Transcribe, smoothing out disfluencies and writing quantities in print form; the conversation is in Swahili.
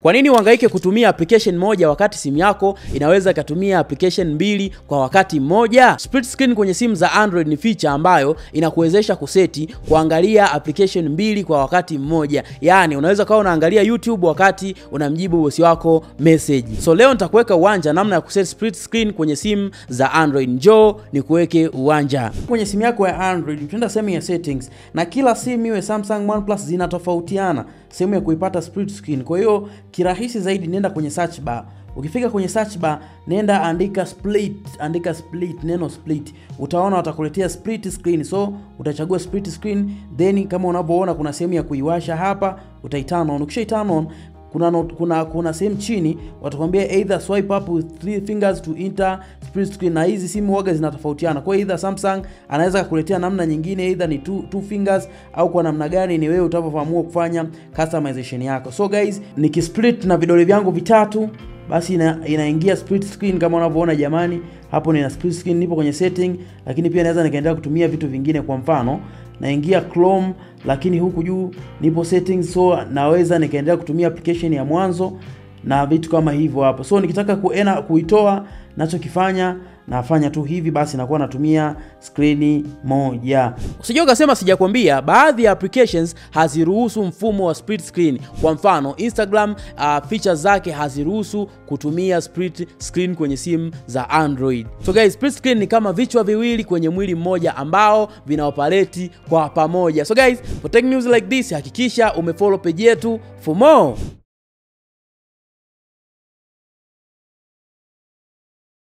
Kwa nini uhangaike kutumia application moja wakati simu yako inaweza kutumia application mbili kwa wakati mmoja? Split screen kwenye simu za Android ni feature ambayo inakuwezesha kuseti kuangalia application mbili kwa wakati mmoja. Yaani unaweza kuwa unaangalia YouTube wakati unamjibu bosi wako message. So leo nitakuweka uwanja namna ya kuseti split screen kwenye simu za Android. Njoo nikuweke uwanja. Kwenye simu yako ya Android utaenda sehemu ya settings, na kila simu iwe Samsung, OnePlus zinatofautiana sehemu ya kuipata split screen. Kwa hiyo kirahisi zaidi nenda kwenye search bar. Ukifika kwenye search bar nenda andika split, neno split. Utaona watakuletea split screen. So utachagua split screen, then kama unavyoona kuna sehemu ya kuiwasha hapa, utaiturn on. Ukisha turn on kuna sehemu chini watakwambia either swipe up with 3 fingers to enter split screen, na hizi simu waga zinatofautiana. Kwa hiyo either Samsung anaweza kukuletea namna nyingine, either ni 2 fingers au kwa namna gani, ni wewe utavyoamua kufanya customization yako. So guys, nikisplit na vidole vyangu vitatu basi inaingia split screen kama unavyoona jamani. Hapo nina split screen, nipo kwenye setting, lakini pia naweza nikaendelea kutumia vitu vingine. Kwa mfano naingia Chrome, lakini huku juu nipo settings, so naweza nikaendelea kutumia application ya mwanzo na vitu kama hivyo hapo. So nikitaka kuitoa, nachokifanya nafanya tu hivi, basi nakuwa natumia screen moja. Usije ukasema sijakwambia, baadhi ya applications haziruhusu mfumo wa split screen. Kwa mfano Instagram features zake haziruhusu kutumia split screen kwenye simu za Android. So guys, split screen ni kama vichwa viwili kwenye mwili mmoja ambao vinaoperate kwa pamoja. So guys, for tech news like this hakikisha umefollow page yetu for more.